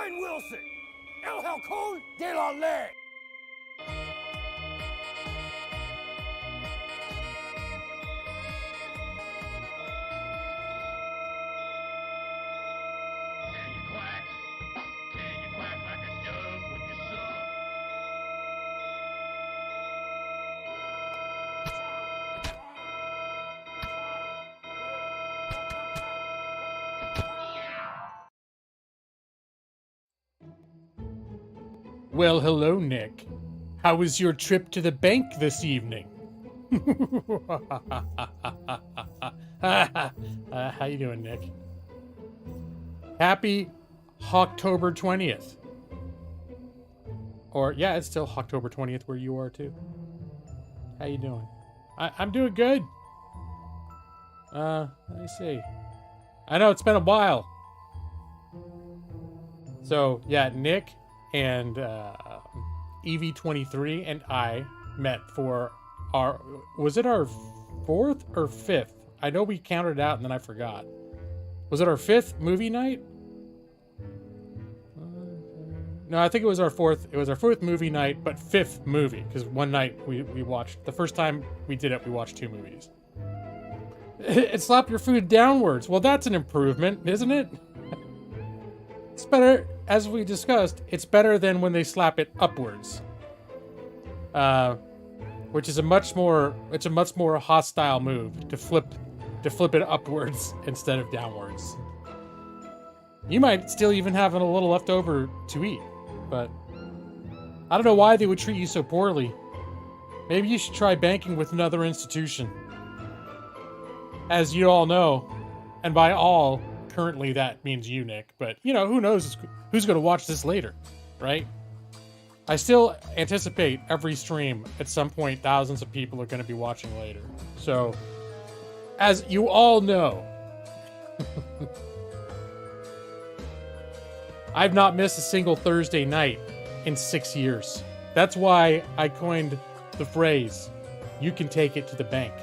Brian Wilson, El Halcón de la Ley. Well, hello, Nick. How was your trip to the bank this evening? How you doing, Nick? Happy HAWKTOBER 20th. Or, yeah, it's still October 20th where you are, too. How you doing? I'm doing good. Let me see. I know, it's been a while. So, yeah, Nick and EV23 and I met for our, was it our 4th or 5th? I know we counted it out and then I forgot. Was it our 5th movie night? No, I think it was our 4th. It was our 4th movie night, but 5th movie, because one night we watched, the first time we did it, we watched 2 movies. It slap your food downwards. Well, that's an improvement, isn't it? It's better, as we discussed, it's better than when they slap it upwards. Which is a much more hostile move to flip it upwards instead of downwards. You might still even have a little left over to eat, but I don't know why they would treat you so poorly. Maybe you should try banking with another institution. As you all know, and by all, currently that means you, Nick, but, you know, who knows who's going to watch this later, right? I still anticipate every stream at some point thousands of people are going to be watching later. So, as you all know, I've not missed a single Thursday night in 6 years. That's why I coined the phrase, you can take it to the bank.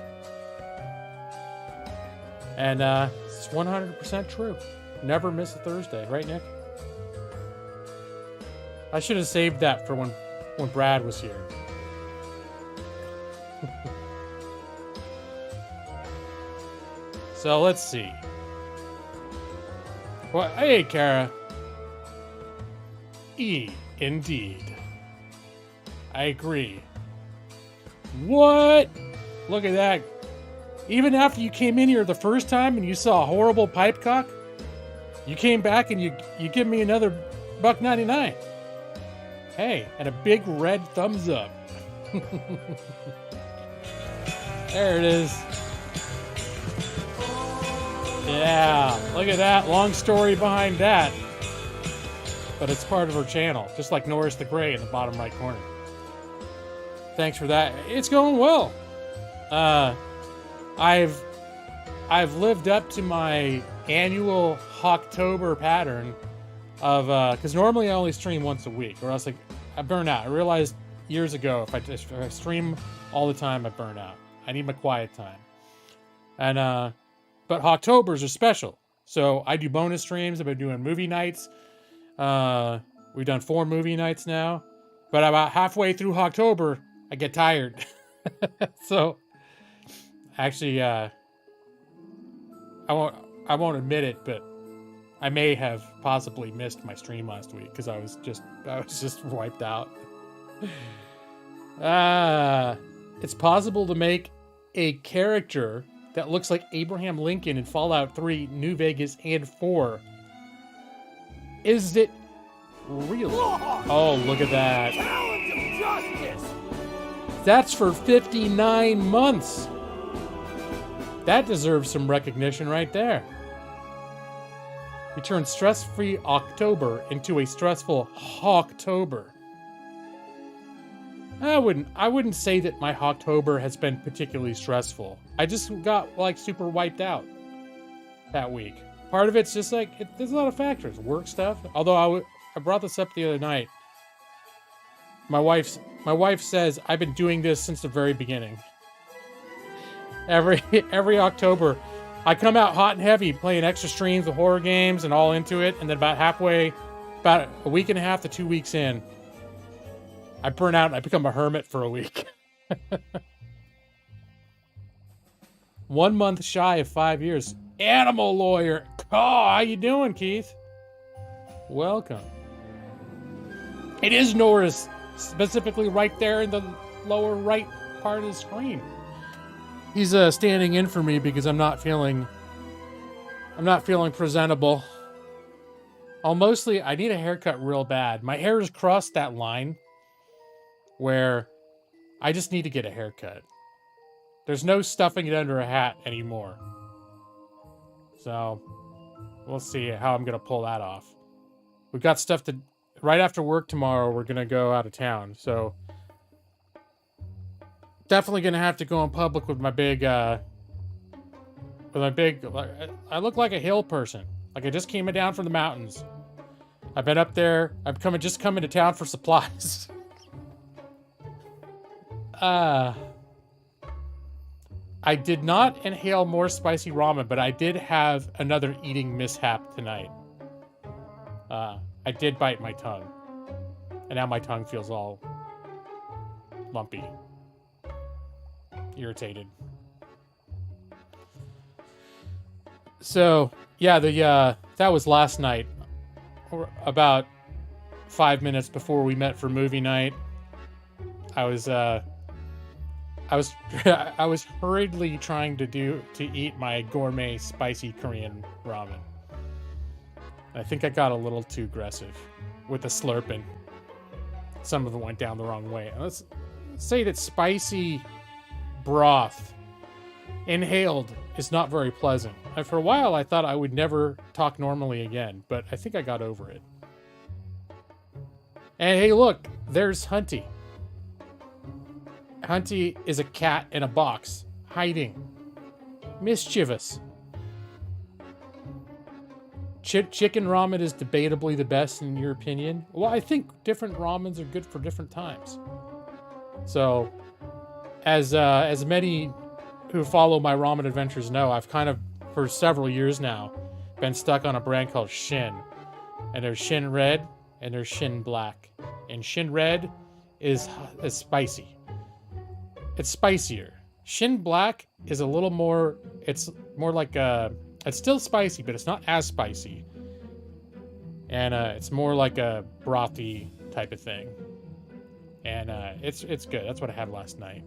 And it's 100% true. Never miss a Thursday, right, Nick? I should have saved that for when Brad was here. So let's see. Well, hey, Kara. Indeed. I agree. What? Look at that. Even after you came in here the first time and you saw a horrible pipe cock, you came back and you give me another $1.99. Hey, and a big red thumbs up. There it is. Yeah, look at that. Long story behind that. But it's part of her channel, just like Norris the Gray in the bottom right corner. Thanks for that. It's going well. I've lived up to my annual HAWKTOBER pattern of because normally I only stream once a week, or else like I burn out. I realized years ago if I stream all the time, I burn out. I need my quiet time. And but HAWKTOBERs are special, so I do bonus streams. I've been doing movie nights. We've done 4 movie nights now, but about halfway through HAWKTOBER, I get tired. So actually, I won't admit it, but I may have possibly missed my stream last week because I was just wiped out. It's possible to make a character that looks like Abraham Lincoln in Fallout 3, New Vegas, and 4. Is it really? Oh, look at that. Talons of justice. That's for 59 months. That deserves some recognition right there. You turn stress-free October into a stressful HAWKTOBER. I wouldn't say that my HAWKTOBER has been particularly stressful. I just got like super wiped out that week. Part of it's just like there's a lot of factors, work stuff. Although I brought this up the other night. My wife says I've been doing this since the very beginning. Every October, I come out hot and heavy playing extra streams of horror games and all into it, and then about halfway about a week and a half to 2 weeks in, I burn out and I become a hermit for a week. 1 month shy of 5 years. Animal lawyer. Oh, how you doing, Keith? Welcome. It is Norris, specifically right there in the lower right part of the screen. He's standing in for me because I'm not feeling presentable. I need a haircut real bad. My hair has crossed that line where I just need to get a haircut. There's no stuffing it under a hat anymore. So, we'll see how I'm going to pull that off. We've got stuff to... Right after work tomorrow, we're going to go out of town. So, definitely going to have to go in public with my big... I look like a hill person. Like I just came down from the mountains. I've been up there. I'm just coming to town for supplies. I did not inhale more spicy ramen, but I did have another eating mishap tonight. I did bite my tongue. And now my tongue feels all lumpy. Irritated. So, yeah, that was last night. About 5 minutes before we met for movie night. I was hurriedly trying to eat my gourmet spicy Korean ramen. I think I got a little too aggressive with the slurping. Some of it went down the wrong way. Let's say that spicy broth inhaled is not very pleasant. And for a while, I thought I would never talk normally again, but I think I got over it. And hey, look, there's Hunty. Hunty is a cat in a box, hiding. Mischievous. Chicken ramen is debatably the best in your opinion. Well, I think different ramens are good for different times. So, as many who follow my ramen adventures know, I've kind of, for several years now, been stuck on a brand called Shin. And there's Shin Red and there's Shin Black. And Shin Red is spicy. It's spicier. Shin Black is a little more, it's more like it's still spicy, but it's not as spicy. And it's more like a brothy type of thing. And it's good. That's what I had last night.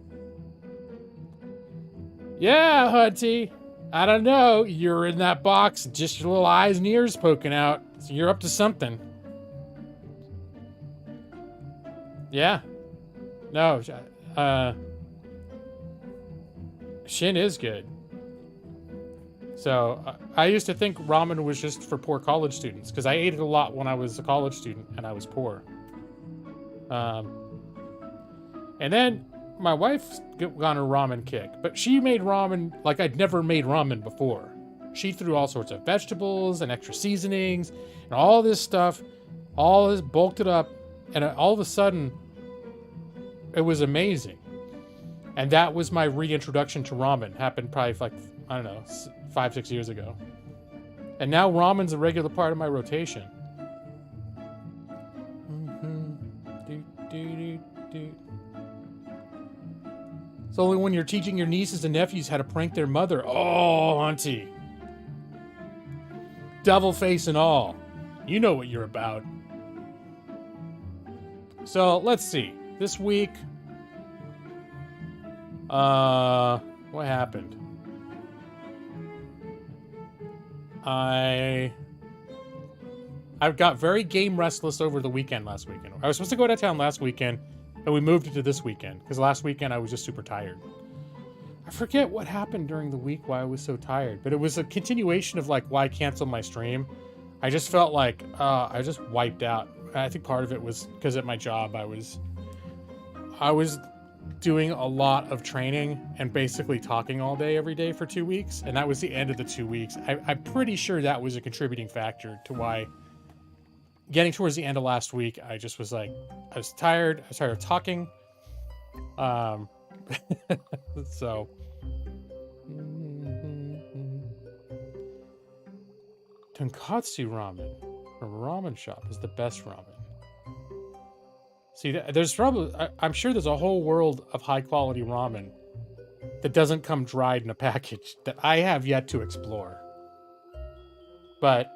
Yeah, Hunty. I don't know. You're in that box, just your little eyes and ears poking out. So you're up to something. Yeah. No. Shin is good. So, I used to think ramen was just for poor college students, because I ate it a lot when I was a college student and I was poor. And then my wife's got a ramen kick, but she made ramen like I'd never made ramen before. She threw all sorts of vegetables and extra seasonings and all this stuff, all this, bulked it up, and all of a sudden, it was amazing. And that was my reintroduction to ramen. Happened probably like, I don't know, 5-6 years ago. And now ramen's a regular part of my rotation. It's only when you're teaching your nieces and nephews how to prank their mother. Oh, auntie. Devil face and all. You know what you're about. So, let's see. This week... what happened? I got very game restless over the weekend last weekend. I was supposed to go out of town last weekend, and we moved it to this weekend, because last weekend I was just super tired. I forget what happened during the week why I was so tired, but it was a continuation of like why I canceled my stream. I just felt like I just wiped out. I think part of it was because at my job I was doing a lot of training and basically talking all day every day for 2 weeks, and that was the end of the 2 weeks. I'm pretty sure that was a contributing factor to why getting towards the end of last week, I just was like, I was tired of talking. So tonkatsu ramen. from a ramen shop is the best ramen? See, there's probably, I'm sure there's a whole world of high quality ramen that doesn't come dried in a package that I have yet to explore. But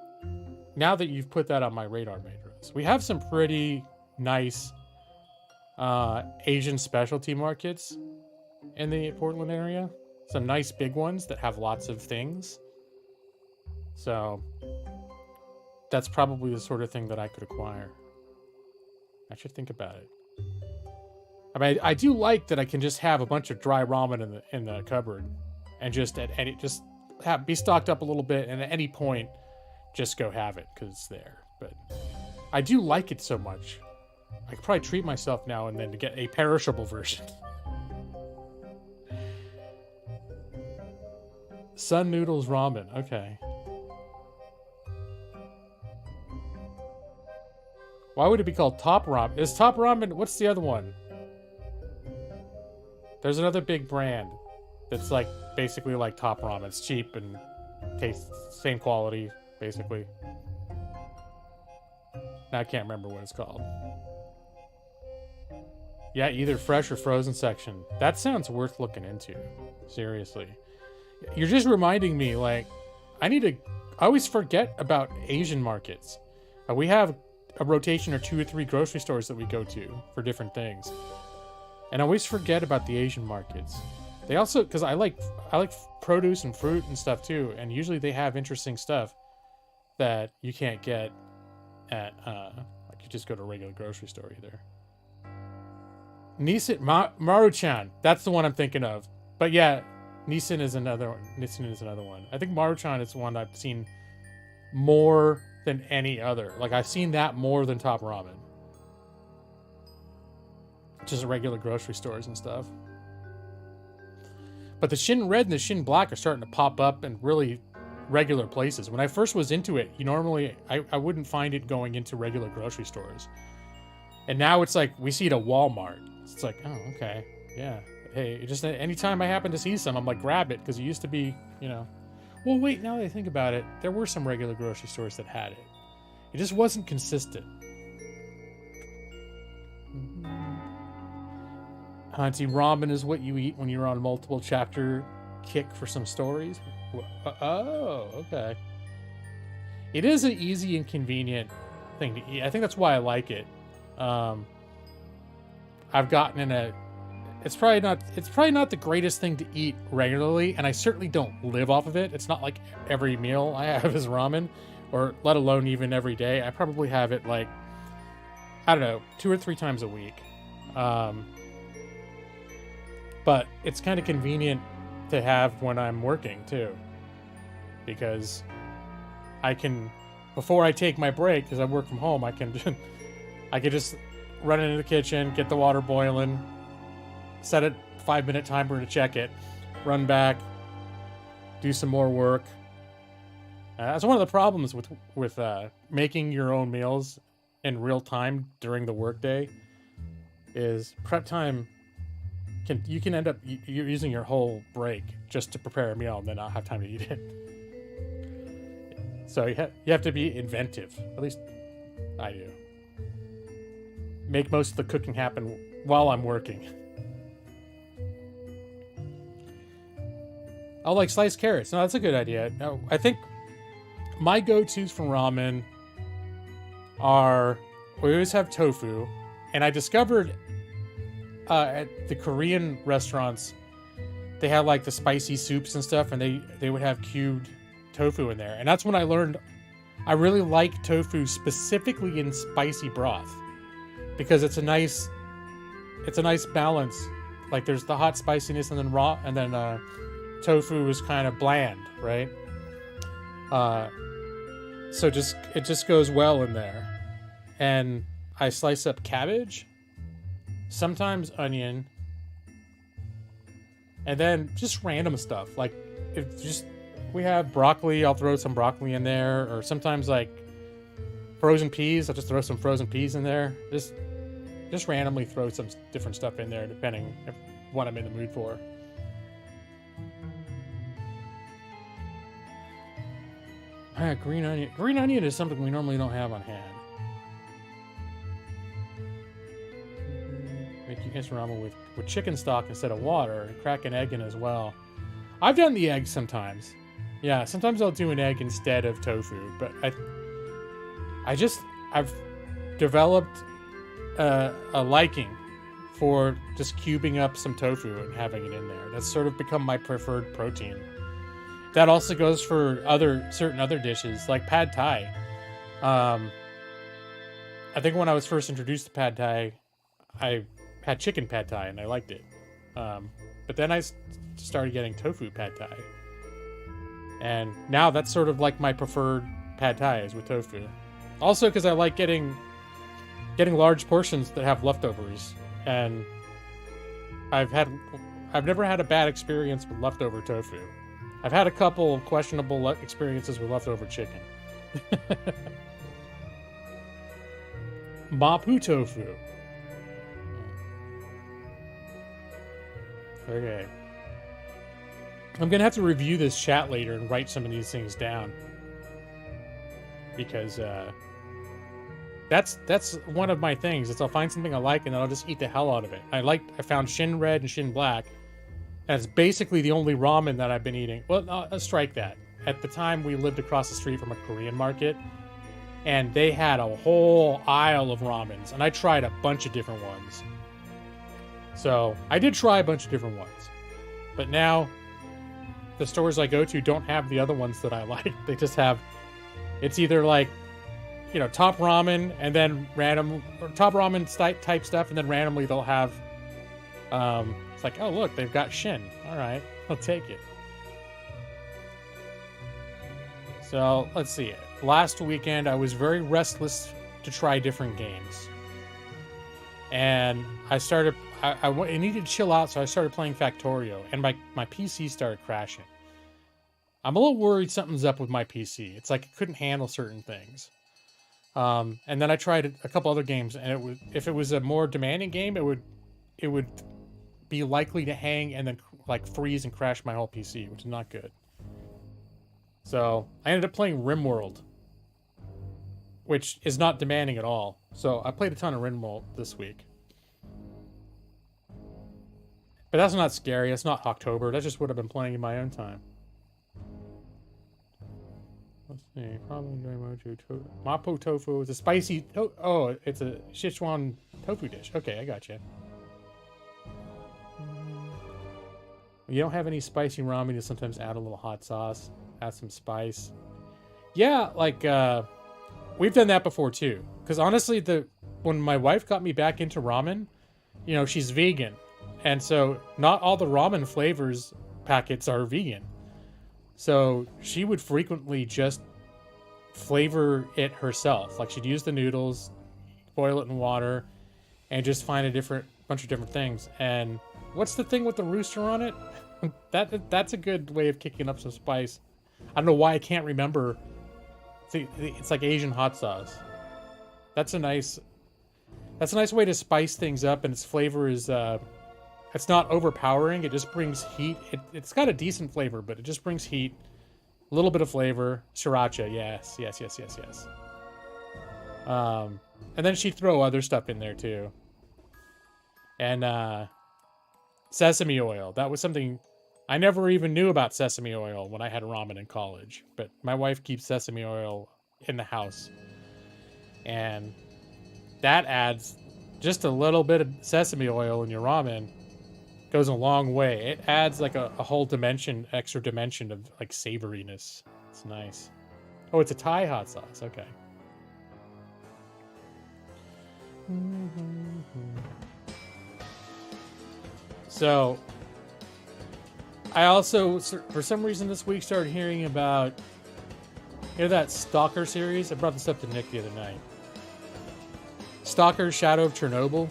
now that you've put that on my radar, Matrix, we have some pretty nice Asian specialty markets in the Portland area. Some nice big ones that have lots of things. So that's probably the sort of thing that I could acquire. I should think about it. I mean, I do like that I can just have a bunch of dry ramen in the cupboard, and just be stocked up a little bit, and at any point, just go have it because it's there. But I do like it so much. I could probably treat myself now and then to get a perishable version. Sun Noodles Ramen. Okay. Why would it be called Top Ramen? Is Top Ramen... What's the other one? There's another big brand that's like basically like Top Ramen. It's cheap and tastes same quality, basically. Now I can't remember what it's called. Yeah, either fresh or frozen section. That sounds worth looking into. Seriously. You're just reminding me, like, I always forget about Asian markets. We have a rotation or 2 or 3 grocery stores that we go to for different things. And I always forget about the Asian markets. They also, because I like produce and fruit and stuff too, and usually they have interesting stuff that you can't get at, like you just go to a regular grocery store either. Nissan, Maruchan, that's the one I'm thinking of. But yeah, Nissan is another one. I think Maruchan is one I've seen more than any other. Like, I've seen that more than Top Ramen. Just regular grocery stores and stuff. But the Shin Red and the Shin Black are starting to pop up in really regular places. When I first was into it, I wouldn't find it going into regular grocery stores. And now it's like, we see it at Walmart. It's like, oh, okay. Yeah. Hey, just anytime I happen to see some, I'm like, grab it, because it used to be, you know. Well, wait, now that I think about it, there were some regular grocery stores that had it. It just wasn't consistent. Auntie, ramen is what you eat when you're on a multiple chapter kick for some stories? Oh, okay. It is an easy and convenient thing to eat. I think that's why I like it. I've gotten in a... It's probably not the greatest thing to eat regularly, and I certainly don't live off of it. It's not like every meal I have is ramen, or let alone even every day. I probably have it like, I don't know, 2 or 3 times a week. But it's kind of convenient to have when I'm working too, because I can, before I take my break, because I work from home, I can just run into the kitchen, get the water boiling, set a 5-minute timer to check it, run back, do some more work. That's one of the problems with making your own meals in real time during the workday. Is prep time you can end up using your whole break just to prepare a meal and then not have time to eat it. So you have to be inventive. At least I do. Make most of the cooking happen while I'm working. Oh, like sliced carrots. No, that's a good idea. No, I think my go-tos for ramen are, we always have tofu, and I discovered at the Korean restaurants, they had like the spicy soups and stuff, and they would have cubed tofu in there. And that's when I learned I really like tofu specifically in spicy broth, because it's a nice balance. Like there's the hot spiciness and then tofu is kind of bland, right? So it just goes well in there. And I slice up cabbage, sometimes onion, and then just random stuff. Like we have broccoli, I'll throw some broccoli in there, or sometimes like frozen peas, I'll just throw some frozen peas in there. Just randomly throw some different stuff in there depending on what I'm in the mood for. Green onion. Green onion is something we normally don't have on hand. Make you instant ramen with chicken stock instead of water, and crack an egg in as well. I've done the egg sometimes. Yeah, sometimes I'll do an egg instead of tofu, but I've developed a liking for just cubing up some tofu and having it in there. That's sort of become my preferred protein. That also goes for certain other dishes, like pad thai. I think when I was first introduced to pad thai, I had chicken pad thai and I liked it. But then I started getting tofu pad thai. And now that's sort of like my preferred pad thai is with tofu. Also because I like getting large portions that have leftovers. And I've never had a bad experience with leftover tofu. I've had a couple of questionable experiences with leftover chicken. Mapu tofu. Okay. I'm gonna have to review this chat later and write some of these things down. Because that's one of my things. Is I'll find something I like and then I'll just eat the hell out of it. I found Shin Red and Shin Black. And it's basically the only ramen that I've been eating. Well, I'll strike that. At the time, we lived across the street from a Korean market, and they had a whole aisle of ramens, and I tried a bunch of different ones. So, I did try a bunch of different ones. But now, the stores I go to don't have the other ones that I like. They just have... It's either like, you know, top ramen, and then top ramen type stuff, and then randomly they'll have... it's like, oh look, they've got Shin. Alright, I'll take it. So, let's see. Last weekend, I was very restless to try different games. And I needed to chill out, so I started playing Factorio, and my PC started crashing. I'm a little worried something's up with my PC. It's like it couldn't handle certain things. And then I tried a couple other games, and if it was a more demanding game, it would be likely to hang and then like freeze and crash my whole PC, which is not good. So I ended up playing RimWorld, which is not demanding at all. So I played a ton of RimWorld this week. But that's not scary. That's not HAWKTOBER. That's just what I've been playing in my own time. Let's see. Probably Mapo tofu is a spicy... Oh, it's a Sichuan tofu dish. Okay, I got you. You don't have any spicy ramen, you sometimes add a little hot sauce, add some spice. Yeah, like, we've done that before too. Because honestly, when my wife got me back into ramen, you know, she's vegan. And so not all the ramen flavors packets are vegan. So she would frequently just flavor it herself. Like she'd use the noodles, boil it in water, and just find a bunch of different things. And what's the thing with the rooster on it? That's a good way of kicking up some spice. I don't know why I can't remember. It's like Asian hot sauce. That's a nice way to spice things up, and its flavor is it's not overpowering. It just brings heat. It's got a decent flavor, but it just brings heat, a little bit of flavor. Sriracha, yes. And then she'd throw other stuff in there too. And sesame oil. That was something I never even knew about. Sesame oil when I had ramen in college, but my wife keeps sesame oil in the house, and that adds just a little bit of sesame oil in your ramen. Goes a long way. It adds like a whole extra dimension of like savoriness. It's nice. Oh, it's a Thai hot sauce. Okay. So, I also, for some reason this week, started hearing about, you know, that Stalker series? I brought this up to Nick the other night. Stalker Shadow of Chernobyl.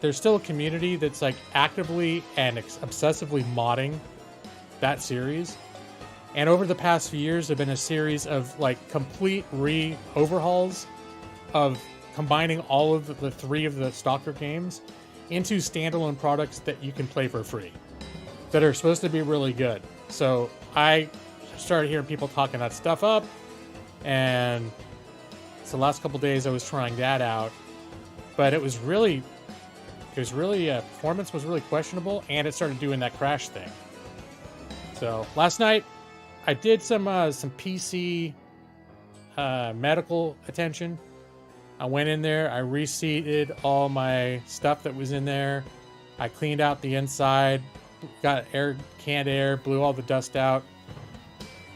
There's still a community that's like actively and obsessively modding that series. And over the past few years, there have been a series of like complete overhauls of combining all of the 3 of the Stalker games into standalone products that you can play for free that are supposed to be really good. So I started hearing people talking that stuff up, and so the last couple days I was trying that out, but it was really performance was really questionable, and it started doing that crash thing. So last night I did some PC medical attention. I went in there, I reseated all my stuff that was in there. I cleaned out the inside, got canned air, blew all the dust out,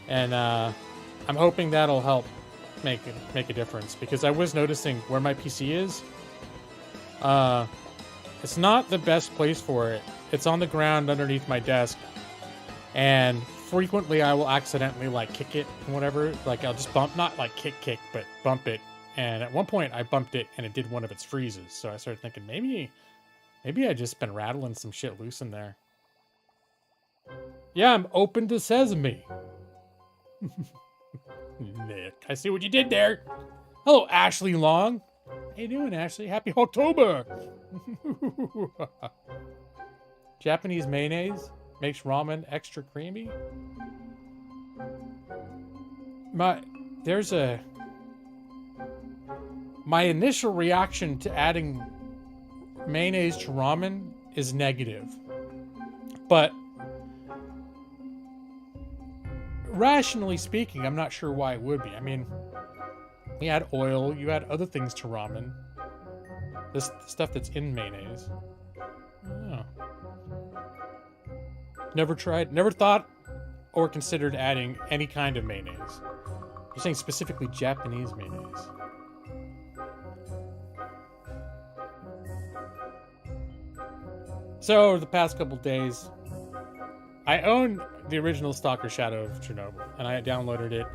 and I'm hoping that'll help make a difference, because I was noticing where my PC is. It's not the best place for it. It's on the ground underneath my desk, and frequently I will accidentally like kick it and whatever. Like I'll just bump, not like kick, but bump it. And at one point I bumped it and it did one of its freezes. So I started thinking maybe I just been rattling some shit loose in there. Yeah, I'm open to sesame. Nick, I see what you did there. Hello, Ashley Long. How you doing, Ashley? Happy HAWKTOBER. Japanese mayonnaise makes ramen extra creamy. My initial reaction to adding mayonnaise to ramen is negative. But rationally speaking, I'm not sure why it would be. I mean, you add oil, you add other things to ramen. This stuff that's in mayonnaise. Oh. Never thought or considered adding any kind of mayonnaise. You're saying specifically Japanese mayonnaise. So, the past couple days, I own the original Stalker Shadow of Chernobyl, and I downloaded it.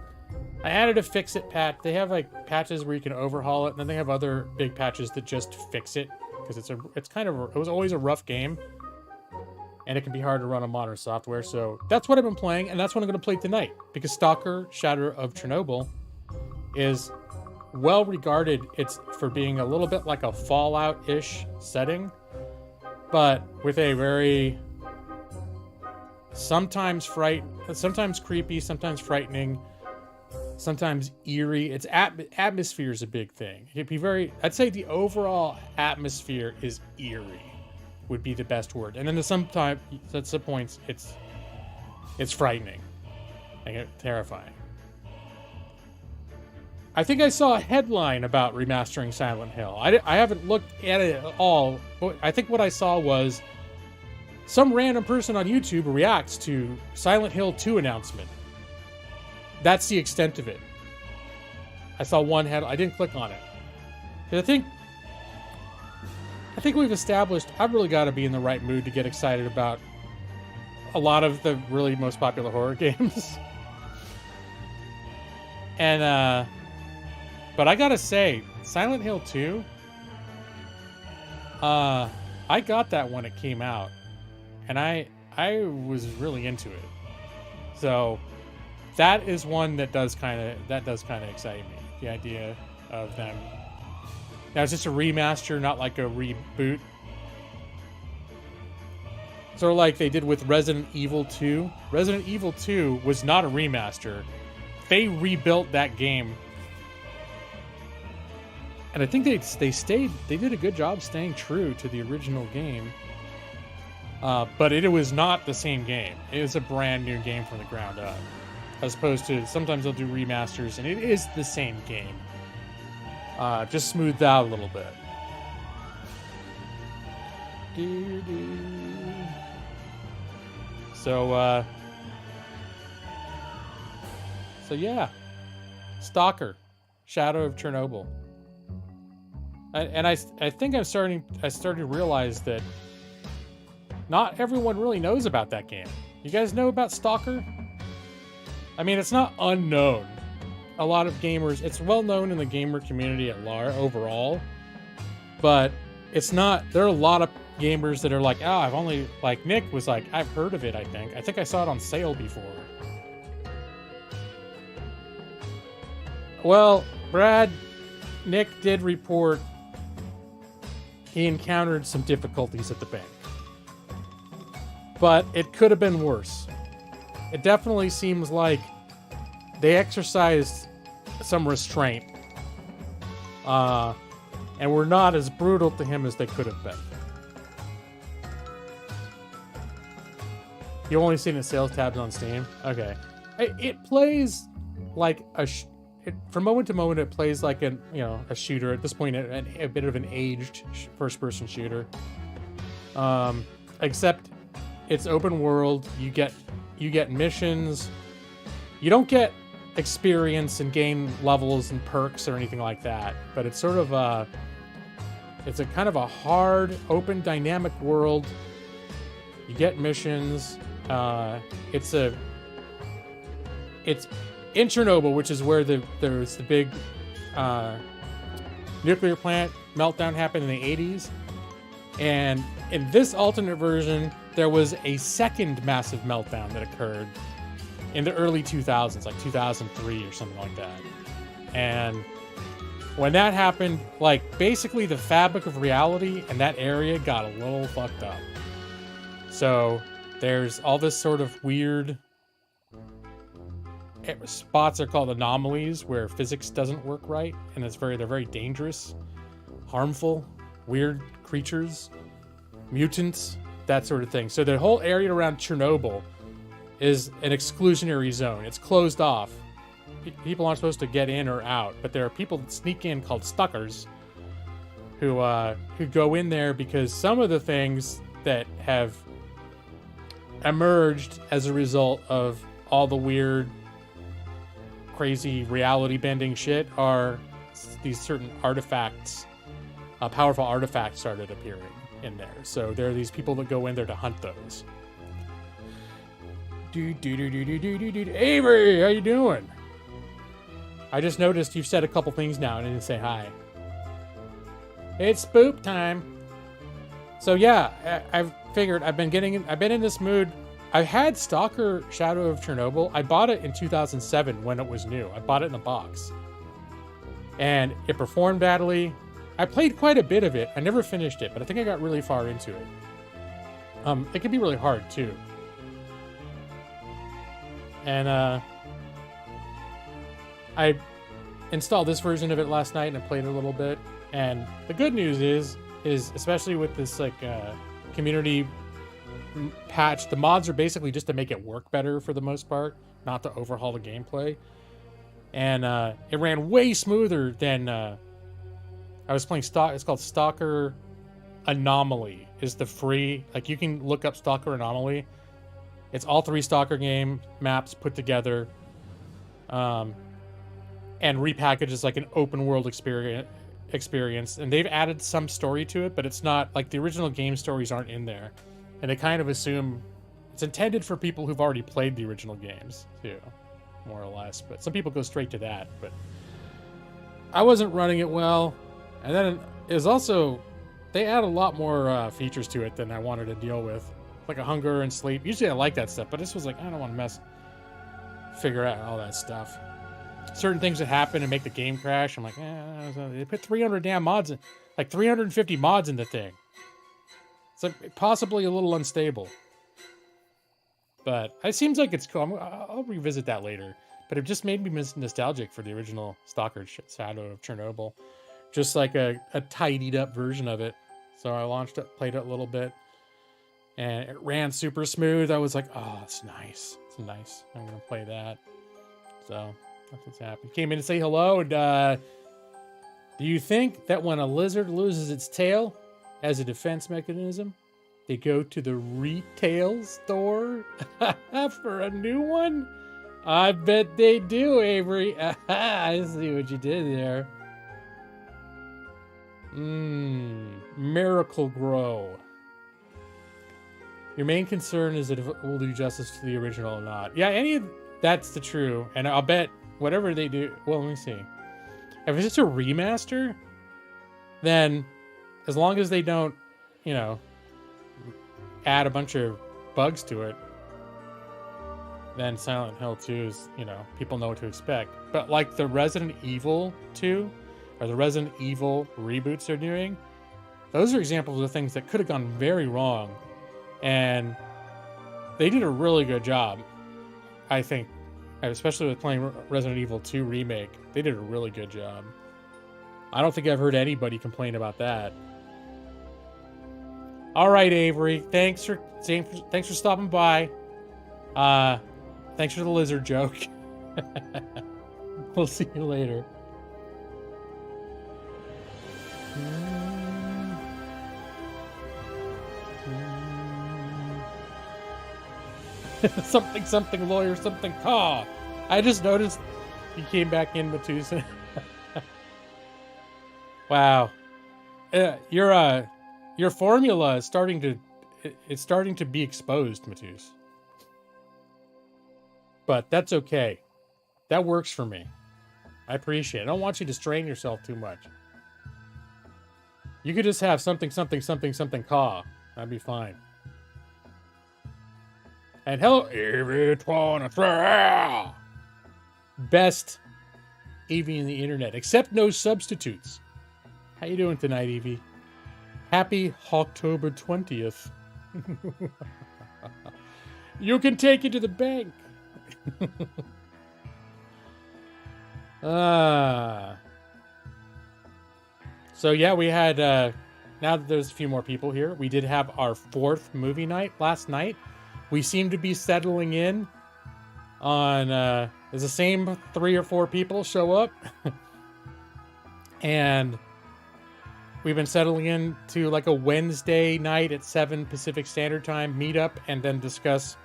I added a fix-it patch. They have like patches where you can overhaul it, and then they have other big patches that just fix it, because it was always a rough game, and it can be hard to run on modern software. So that's what I've been playing, and that's what I'm going to play tonight, because Stalker Shadow of Chernobyl is well regarded. It's for being a little bit like a Fallout-ish setting, but with a very sometimes creepy, sometimes frightening, sometimes eerie. Its atmosphere is a big thing. It'd be I'd say the overall atmosphere is eerie, would be the best word. And then at some points, it's frightening and terrifying. I think I saw a headline about remastering Silent Hill. I haven't looked at it at all. But I think what I saw was some random person on YouTube reacts to Silent Hill 2 announcement. That's the extent of it. I saw one head. I didn't click on it. I think we've established I've really got to be in the right mood to get excited about a lot of the really most popular horror games. And but I gotta say, Silent Hill 2, I got that when it came out, and I was really into it. So that is one that does kind of excite me. The idea of them. Now it's just a remaster, not like a reboot. Sort of like they did with Resident Evil 2. Resident Evil 2 was not a remaster. They rebuilt that game. And I think they did a good job staying true to the original game. But it was not the same game. It was a brand new game from the ground up. As opposed to, sometimes they'll do remasters, and it is the same game. Just smoothed out a little bit. So yeah. Stalker. Shadow of Chernobyl. I think I started to realize that not everyone really knows about that game. You guys know about Stalker? I mean, it's not unknown. A lot of gamers, it's well known in the gamer community at large overall, but it's not. There are a lot of gamers that are like, I've only, like Nick was like, I've heard of it. I think I saw it on sale before. Well, Nick did report he encountered some difficulties at the bank, but it could have been worse. It definitely seems like they exercised some restraint, and were not as brutal to him as they could have been. You've only seen it sales tabs on Steam? Okay. It plays like from moment to moment, it plays like a shooter. At this point, a bit of an aged first-person shooter. Except it's open world. You get missions. You don't get experience and gain levels and perks or anything like that. But it's sort of it's a kind of a hard, open, dynamic world. You get missions. It's in Chernobyl, which is where there's the big nuclear plant meltdown happened in the 80s. And in this alternate version, there was a second massive meltdown that occurred in the early 2000s, like 2003 or something like that. And when that happened, like basically the fabric of reality in that area got a little fucked up. So there's all this sort of weird spots are called anomalies where physics doesn't work right, and they're very dangerous, harmful, weird creatures, mutants, that sort of thing. So the whole area around Chernobyl is an exclusionary zone. It's closed off. People aren't supposed to get in or out, but there are people that sneak in called stalkers who go in there because some of the things that have emerged as a result of all the weird, crazy reality bending shit are these certain artifacts, powerful artifacts started appearing in there. So there are these people that go in there to hunt those. Avery, how you doing? I just noticed you've said a couple things now and I didn't say hi. It's spoop time. So yeah, I've figured I've been in this mood. I had Stalker Shadow of Chernobyl. I bought it in 2007 when it was new. I bought it in a box. And it performed badly. I played quite a bit of it. I never finished it, but I think I got really far into it. It can be really hard too. And I installed this version of it last night and I played it a little bit. And the good news is especially with this community patch, the mods are basically just to make it work better for the most part, not to overhaul the gameplay. And it ran way smoother than I was playing it's called Stalker Anomaly is the free, you can look up Stalker Anomaly. It's all 3 Stalker game maps put together and repackaged as like an open world experience. And they've added some story to it, but it's not like the original game stories aren't in there. And they kind of assume it's intended for people who've already played the original games too, more or less. But some people go straight to that. But I wasn't running it well. And then it was also, they add a lot more features to it than I wanted to deal with. Like a hunger and sleep. Usually I like that stuff, but this was like, I don't want to figure out all that stuff. Certain things that happen and make the game crash. I'm like, they put 300 damn mods in, like 350 mods in the thing. It's like possibly a little unstable. But it seems like it's cool. I'll revisit that later. But it just made me nostalgic for the original Stalker Shadow of Chernobyl. Just like a tidied up version of it. So I launched it, played it a little bit. And it ran super smooth. I was like, oh, it's nice. It's nice. I'm going to play that. So that's what's happened. Came in to say hello. And do you think that when a lizard loses its tail as a defense mechanism, they go to the retail store for a new one? I bet they do, Avery. I see what you did there. Miracle Grow. Your main concern is that if it will do justice to the original or not. Yeah, that's the true. And I'll bet whatever they do, well, let me see. If it's just a remaster, then as long as they don't, add a bunch of bugs to it, then Silent Hill 2 is, people know what to expect. But like the Resident Evil 2 or the Resident Evil reboots they're doing, those are examples of things that could have gone very wrong. And they did a really good job, I think, especially with playing Resident Evil 2 Remake. They did a really good job. I don't think I've heard anybody complain about that. All right, Avery. Thanks for stopping by. Thanks for the lizard joke. We'll see you later. something lawyer, something caw. I just noticed he came back in, Matusa. Wow. Your formula is starting to be exposed, Matus. But that's okay. That works for me. I appreciate it. I don't want you to strain yourself too much. You could just have something caw. That'd be fine. And hello, Evie 23. Best Evie in the internet, except no substitutes. How you doing tonight, Evie? Happy HAWKTOBER 20th. You can take it to the bank. So yeah, we had, now that there's a few more people here, we did have our 4th movie night last night. We seem to be settling in on, there's the same 3 or 4 people show up. And we've been settling in to like a Wednesday night at 7 Pacific Standard Time meetup and then discuss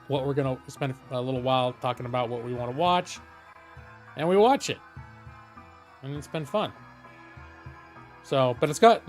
what we're going to spend a little while talking about what we want to watch. And we watch it. And it's been fun. So, but it's got